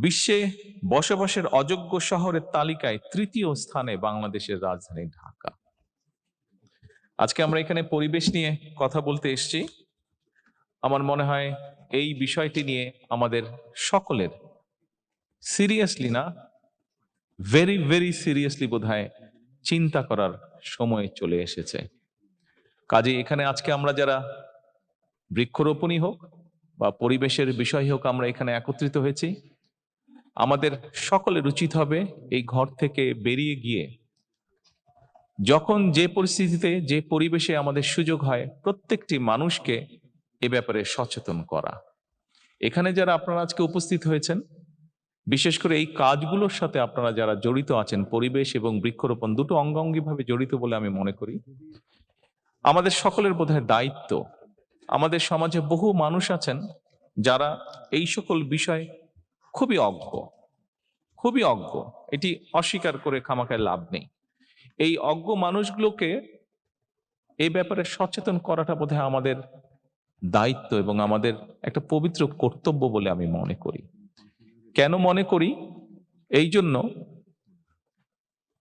বিশ্বে বসবাসের অযোগ্য শহরের তালিকায় তৃতীয় স্থানে বাংলাদেশের রাজধানী ঢাকা। আজকে আমরা এখানে পরিবেশ নিয়ে কথা বলতে এসেছি। আমার মনে হয় এই বিষয়টি নিয়ে আমাদের সকলের সিরিয়াসলি না, ভেরি ভেরি সিরিয়াসলি বোধহয় চিন্তা করার সময় চলে এসেছে। কাজে এখানে আজকে আমরা যারা বৃক্ষরোপণই হোক বা পরিবেশের বিষয় হোক, আমরা এখানে একত্রিত হয়েছি, আমাদের সকলের উচিত হবে এই ঘর থেকে বেরিয়ে গিয়ে যখন যে পরিস্থিতিতে যে পরিবেশে আমাদের সুযোগ হয় প্রত্যেকটি মানুষকে এ ব্যাপারে সচেতন করা। এখানে যারা আপনারা আজকে উপস্থিত হয়েছেন, বিশেষ করে এই কাজগুলোর সাথে আপনারা যারা জড়িত আছেন, পরিবেশ এবং বৃক্ষরোপণ দুটো অঙ্গাঙ্গিভাবে জড়িত বলে আমি মনে করি। আমাদের সকলের বোধহয় দায়িত্ব, আমাদের সমাজে বহু মানুষ আছেন যারা এই সকল বিষয় খুবই অজ্ঞ, এটি অস্বীকার করে খামাখায় লাভ নেই। এই অজ্ঞ মানুষগুলোকে এই ব্যাপারে সচেতন করাটা বোধহয় আমাদের দায়িত্ব এবং আমাদের একটা পবিত্র কর্তব্য বলে আমি মনে করি। কেন মনে করি? এই জন্য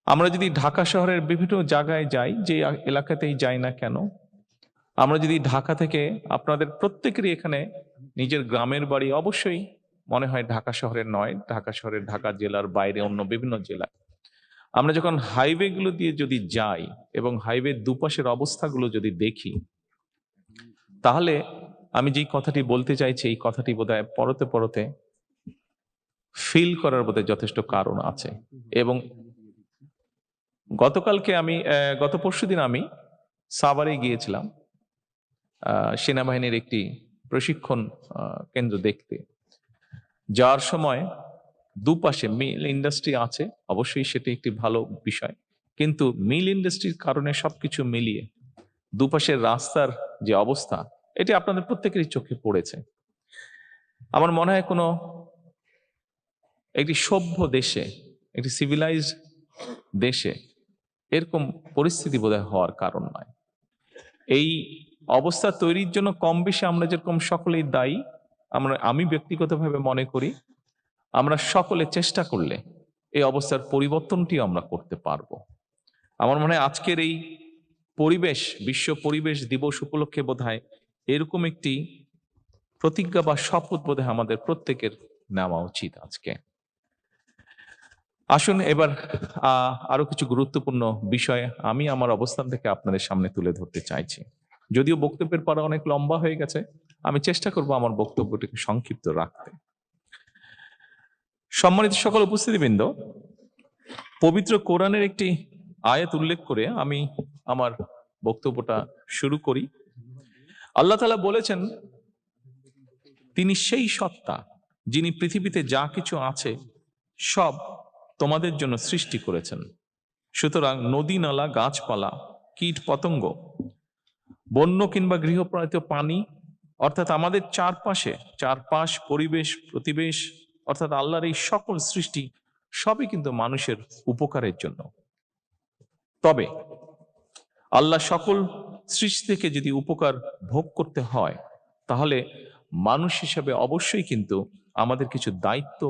আমরা যদি ঢাকা শহরের বিভিন্ন জায়গায় যাই, যে এলাকাতেই যাই না কেন, আমরা যদি ঢাকা থেকে, আপনাদের প্রত্যেকেরই এখানে নিজের গ্রামের বাড়ি অবশ্যই মনে হয় ঢাকা শহরের নয়, ঢাকা শহরের, ঢাকা জেলার বাইরে অন্য বিভিন্ন জেলায় আমরা যখন হাইওয়ে গুলো দিয়ে যদি যাই এবং হাইওয়ে দুপাশের অবস্থাগুলো যদি দেখি, তাহলে আমি যেই কথাটি বলতে চাইছি এই কথাটি বোধহয় পরতে পরতে ফিল করার বোধহয় যথেষ্ট কারণ আছে। এবং গতকালকে আমি গত পরশুদিন আমি সাভারে গিয়েছিলাম সেনাবাহিনীর একটি প্রশিক্ষণ কেন্দ্র দেখতে। যার সময় দুপাশে মিল ইন্ডাস্ট্রি আছে, অবশ্যই সেটি একটি ভালো বিষয়, কিন্তু মিল ইন্ডাস্ট্রির কারণে সবকিছু মিলিয়ে দুপাশের রাস্তার যে অবস্থা, এটি আপনাদের প্রত্যেকেরই চোখে পড়েছে। আমার মনে হয় কোনো একটি সভ্য দেশে, একটি সিভিলাইজড দেশে এরকম পরিস্থিতি বোধহয় হওয়ার কারণ নয়। এই অবস্থা তৈরির জন্য কম বেশি আমরা যেরকম সকলেই দায়ী, আমি ব্যক্তিগতভাবে মনে করি আমরা সকলে চেষ্টা করলে এই অবস্থার পরিবর্তনটি আমরা করতে পারবো। আমার মনে হয় আজকের এই পরিবেশ, বিশ্ব পরিবেশ দিবস উপলক্ষে বোধহয় এরকম একটি প্রতিজ্ঞা বা শপথ বোধহয় আমাদের প্রত্যেকের নেওয়া উচিত আজকে। আসুন এবার আরো কিছু গুরুত্বপূর্ণ বিষয় আমি আমার অবস্থান থেকে আপনাদের সামনে তুলে ধরতে চাইছি। যদিও বক্তব্যের পর অনেক লম্বা হয়ে গেছে, আমি চেষ্টা করব আমার বক্তব্যটিকে সংক্ষিপ্ত রাখতে। সম্মানিত সকল উপস্থিতিবৃন্দ, পবিত্র কোরআনের একটি আয়াত উল্লেখ করে আমি আমার বক্তব্যটা শুরু করি। আল্লাহ তাআলা বলেছেন, তিনি সেই সত্তা যিনি পৃথিবীতে যা কিছু আছে সব তোমাদের জন্য সৃষ্টি করেছেন। সুতরাং নদী, নালা, গাছপালা, কীট পতঙ্গ, বন্য কিংবা গৃহপালিত পানি, অর্থাৎ আমাদের চারপাশ পরিবেশ প্রতিবেশ, অর্থাৎ আল্লাহর এই সকল সৃষ্টি সবই কিন্তু মানুষের উপকারের জন্য। তবে আল্লাহ সকল সৃষ্টি থেকে যদি উপকার ভোগ করতে হয়, তাহলে মানুষ হিসাবে অবশ্যই কিন্তু আমাদের কিছু দায়িত্ব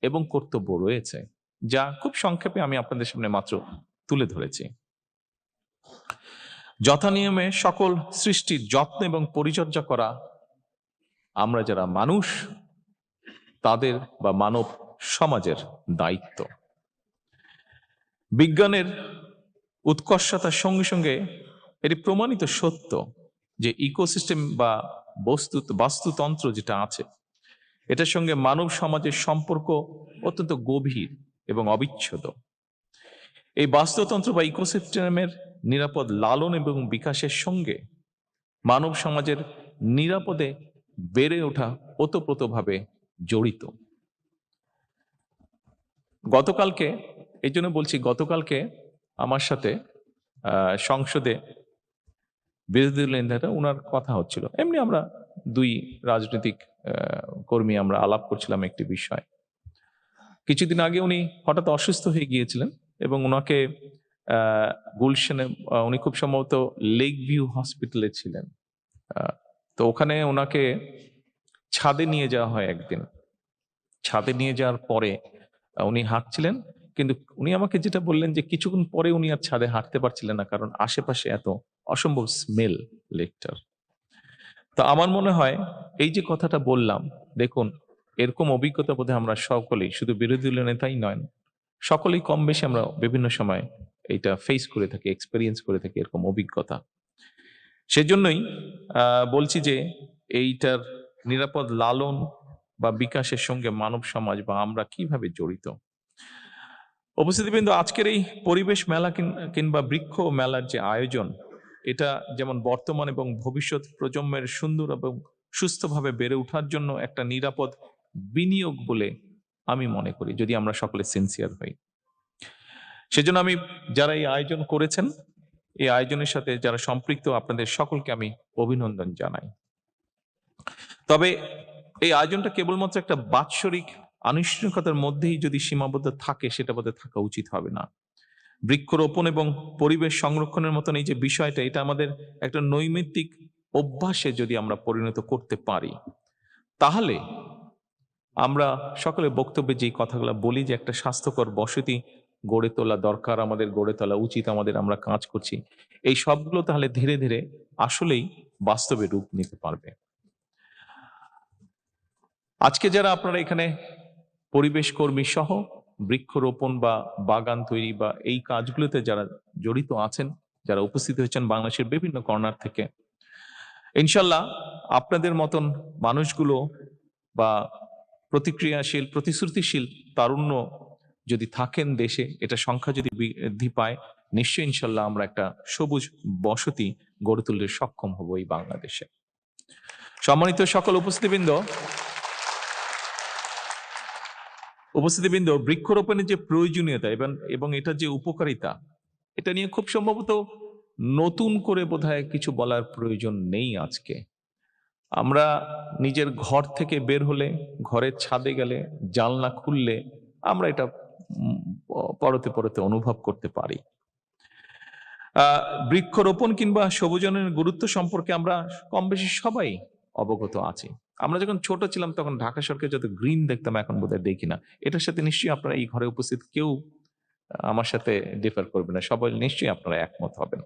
এবং কর্তব্য রয়েছে, যা খুব সংক্ষেপে আমি আপনাদের সামনে মাত্র তুলে ধরেছি। যথানিয়মে সকল সৃষ্টির যত্ন এবং পরিচর্যা করা আমরা যারা মানুষ তাদের বা মানব সমাজের দায়িত্ব। বিজ্ঞানের উৎকর্ষতার সঙ্গে সঙ্গে এটি প্রমাণিত সত্য যে ইকোসিস্টেম বা বাস্তুতন্ত্র যেটা আছে, এটার সঙ্গে মানব সমাজের সম্পর্ক অত্যন্ত গভীর এবং অবিচ্ছেদ্য। এই বাস্তুতন্ত্র বা ইকোসিস্টেমের নিরাপদ লালন এবং বিকাশের সঙ্গে মানব সমাজের নিরাপদে বেড়ে ওঠা ওতপ্রোতভাবে জড়িত। গতকালকে, এই জন্য বলছি, গতকালকে আমার সাথে সংসদে বিরোধী দলীয় নেতা ওনার কথা হচ্ছিল, এমনি আমরা দুই রাজনৈতিক কর্মী আমরা আলাপ করছিলাম একটি বিষয়। কিছুদিন আগে উনি হঠাৎ অসুস্থ হয়ে গিয়েছিলেন এবং ওনাকে গুলশানে, উনি খুব সম্ভবত লেক ভিউ হসপিটালে ছিলেন, তো ওখানে ওনাকে ছাদে নিয়ে যাওয়া হয় একদিন। ছাদে নিয়ে যাওয়ার পরে উনি হাঁটছিলেন, কিন্তু উনি আমাকে যেটা বললেন যে কিছুক্ষণ পরে উনি আর ছাদে হাঁটতে পারছিলেন না, কারণ আশেপাশে এত অসম্ভব স্মেল লেকটার। তো আমার মনে হয় এই যে কথাটা বললাম, দেখুন এরকম অভিজ্ঞতা বোধহয় আমরা সকলেই, শুধু বিরোধী দলীয় নেতাই নয়, সকলেই কম বেশি আমরা বিভিন্ন সময় এইটা ফেস করে থাকি, এক্সপেরিয়েন্স করে থাকি এরকম অভিজ্ঞতা। সেজন্যই বলছি যে এইটার নিরাপদ লালন বা বিকাশের সঙ্গে মানব সমাজ বা আমরা কিভাবে জড়িত। উপস্থিতিবৃন্দ, আজকের এই পরিবেশ মেলা কিংবা বৃক্ষ মেলার যে আয়োজন, এটা যেমন বর্তমান এবং ভবিষ্যৎ প্রজন্মের সুন্দর এবং সুস্থভাবে বেড়ে ওঠার জন্য একটা নিরাপদ বিনিয়োগ বলে আমি মনে করি, যদি আমরা সকলে সিনসিয়ার হই। সেজন্য আমি যারা এই আয়োজন করেছেন, এই আয়োজনের সাথে যারা সম্পৃক্ত, আপনাদের সকলকে আমি অভিনন্দন জানাই। তবে এই আয়োজনটা কেবলমাত্র একটা বাৎসরিক আনুষ্ঠানিকতার মধ্যেই যদি সীমাবদ্ধ থাকে, সেটা বোধহয় থাকা উচিত হবে না। বৃক্ষরোপণ এবং পরিবেশ সংরক্ষণের মতন এই যে বিষয়টা, এটা আমাদের একটা নৈমিত্তিক অভ্যাসে যদি আমরা পরিণত করতে পারি, তাহলে আমরা সকলে বক্তব্যে যেই কথাগুলো বলি যে একটা স্বাস্থ্যকর বসতি গড়ে তোলা দরকার, আমাদের গড়ে তোলা উচিত, আমরা কাজ করছি, এই সবগুলো তাহলে ধীরে ধীরে আসলেই বাস্তবে রূপ নিতে পারবে। আজকে যারা আপনারা এখানে পরিবেশ কর্মী সহ বৃক্ষরোপণ বা বাগান তৈরি বা এই কাজগুলোতে যারা জড়িত আছেন, যারা উপস্থিত হয়েছেন বাংলাদেশের বিভিন্ন কর্নার থেকে, ইনশাল্লাহ আপনাদের মতন মানুষগুলো বা প্রতিক্রিয়াশীল, প্রতিশ্রুতিশীল তারুণ্য যদি থাকেন দেশে, এটা সংখ্যা যদি বৃদ্ধি পায়, নিশ্চয়ই ইনশাল্লাহ আমরা একটা সবুজ বসতি গড়ে তুলতে সক্ষম হব এই বাংলাদেশে। সম্মানিত সকল উপস্থিতিবৃন্দ, বৃক্ষরোপণের যে প্রয়োজনীয়তা এবং এটার যে উপকারিতা, এটা নিয়ে খুব সম্ভবত নতুন করে বোধহয় কিছু বলার প্রয়োজন নেই। আজকে আমরা নিজের ঘর থেকে বের হলে, ঘরের ছাদে গেলে, জানলা খুললে আমরা এটা পরতে পরতে অনুভব করতে পারি। বৃক্ষরোপণ কিংবা সবুজায়নের গুরুত্ব সম্পর্কে আমরা কম বেশি সবাই অবগত আছি। আমরা যখন ছোট ছিলাম তখন ঢাকা শহরকে যত গ্রিন দেখতাম, এখন বোধহয় দেখি না। এটার সাথে নিশ্চয়ই আপনারা এই ঘরে উপস্থিত কেউ আমার সাথে ডিফার করবে না, সবাই নিশ্চয়ই আপনারা একমত হবেন।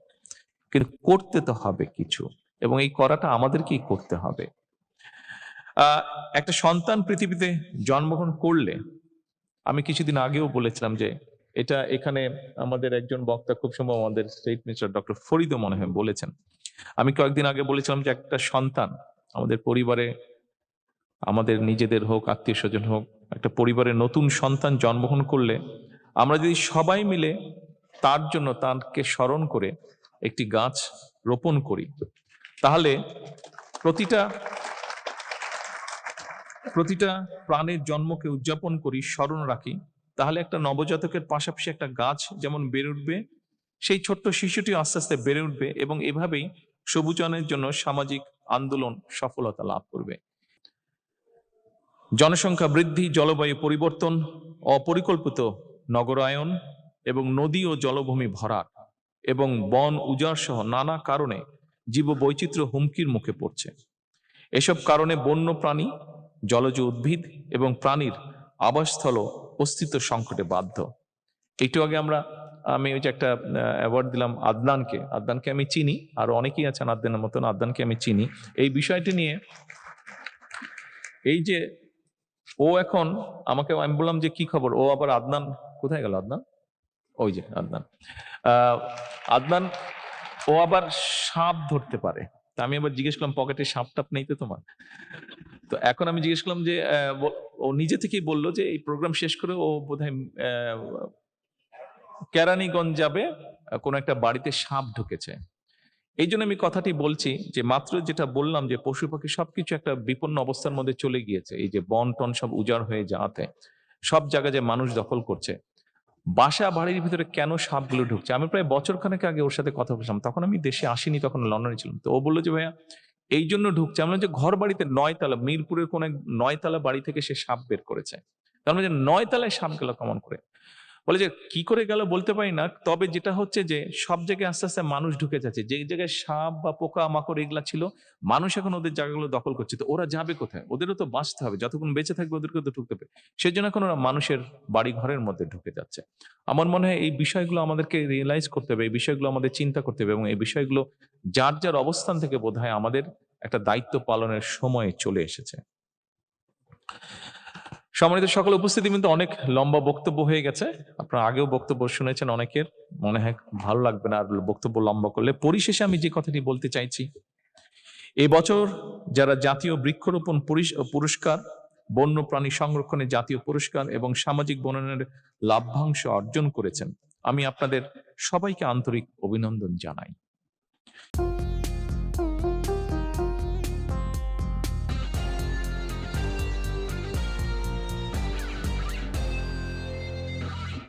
কিন্তু করতে তো হবে কিছু, এবং এই করাটা আমাদেরকেই করতে হবে। একটা সন্তান পৃথিবীতে জন্মগ্রহণ করলে, আমি কিছুদিন আগেও বলেছিলাম যে এটা এখানে আমাদের একজন বক্তা, খুব সম্ভব আমাদের স্টেট মিনিস্টার ডক্টর ফরিদও মনে হয় বলেছেন, আমি কয়েকদিন আগে বলেছিলাম যে একটা সন্তান আমাদের পরিবারে, আমাদের নিজেদের হোক, আত্মীয় স্বজন হোক, একটা পরিবারের নতুন সন্তান জন্মগ্রহণ করলে আমরা যদি সবাই মিলে তার জন্য, তাকে স্মরণ করে একটি গাছ রোপণ করি, তাহলে প্রতিটা প্রাণের জন্মকে উদযাপন করি, স্মরণ রাখি, তাহলে একটা নবজাতকের পাশাপাশি একটা গাছ যেমন বেড়ে উঠবে, সেই ছোট্ট শিশুটি আস্তে আস্তে বেড়ে উঠবে, এবং এভাবেই সবুজায়নের জন্য সামাজিক আন্দোলন সফলতা লাভ করবে। জনসংখ্যা বৃদ্ধি, জলবায়ু পরিবর্তন, অপরিকল্পিত নগরায়ন এবং নদী ও জলভূমি ভরাট এবং বন উজাড় সহ নানা কারণে জীববৈচিত্র্য হুমকির মুখে পড়ছে। এসব কারণে বন্য প্রাণী, জলজ উদ্ভিদ এবং প্রাণীর আবাসস্থল অস্তিত্ব সংকটে বাধ্য। একটু আগে আমি ওই যে একটা অ্যাওয়ার্ড দিলাম আদনানকে আমি চিনি, আর অনেকেই আছেন আদনানের মতন, আদনানকে আমি চিনি। এই বিষয়টি নিয়ে এই যে ও এখন আমি বললাম যে কি খবর, ও আবার আদনান কোথায় গেল? আদনান, ওই যে আদনান ও আবার সাপ ধরতে পারে। তা আমি আবার জিজ্ঞেস করলাম, পকেটে সাপ টাপ নেই তো তোমার? তো এখন আমি জিজ্ঞেস করলাম যে ও নিজে থেকেই বললো যে এই প্রোগ্রাম শেষ করে ও বোধহয় কেরানীগঞ্জ যাবে, কোন একটা বাড়িতে সাপ ঢুকেছে। এই জন্য আমি কথাটি বলছি যে মাত্র যেটা বললাম যে পশু পাখি সবকিছু একটা বিপন্ন অবস্থার মধ্যে চলে গিয়েছে, এই যে বন টন সব উজাড় হয়ে যাওয়াতে, সব জায়গায় যে মানুষ দখল করছে, বাসা বাড়ির ভিতরে কেন সাপগুলো ঢুকছে। আমি প্রায় বছরখানেক আগে ওর সাথে কথা বলছিলাম, তখন আমি দেশে আসিনি, তখন লন্ডনে ছিলাম। তো ও বললো যে ভাইয়া এই জন্য ঢুকছে। আমরা যে ঘর বাড়িতে 9 তলা, মিরপুরের কোন 9 তলা বাড়ি থেকে সে সাপ বের করেছে, তার মানে 9 তলায় সাপ গেল কেমন করে? বলে যে কি করে গেল বলতে পারি না, তবে যেটা হচ্ছে যে সব জায়গায় আস্তে আস্তে মানুষ ঢুকে যাচ্ছে। যে জায়গায় সাপ বা পোকা মাকড় এগুলা ছিল, মানুষ এখন ওদের জায়গাগুলো দখল করছে। তো ওরা যাবে কোথায়? ওদেরও তো বাঁচতে হবে, যতক্ষণ বেঁচে থাকবে ওদেরকেও তো ঢুকতে হবে। সেজন্য এখন ওরা মানুষের বাড়ি ঘরের মধ্যে ঢুকে যাচ্ছে। আমার মনে হয় এই বিষয়গুলো আমাদেরকে রিয়েলাইজ করতে হবে, এই বিষয়গুলো আমাদের চিন্তা করতে হবে, এবং এই বিষয়গুলো যার যার অবস্থান থেকে বোধহয় আমাদের একটা দায়িত্ব পালনের সময় চলে এসেছে। সম্মানিত সকল উপস্থিতি, কিন্তু অনেক লম্বা বক্তব্য হয়ে গেছে। আপনারা আগেও বক্তব্য শুনেছেন অনেকের, মনে হয় ভালো লাগবে না আর বক্তব্য লম্বা করলে। পরিশেষে আমি যে কথাটি বলতে চাইছি, এবছর যারা জাতীয় বৃক্ষরোপণ পুরস্কার, বন্যপ্রাণী সংরক্ষণের জাতীয় পুরস্কার এবং সামাজিক বনায়নের লাভ্যাংশ অর্জন করেছেন, আমি আপনাদের সবাইকে আন্তরিক অভিনন্দন জানাই।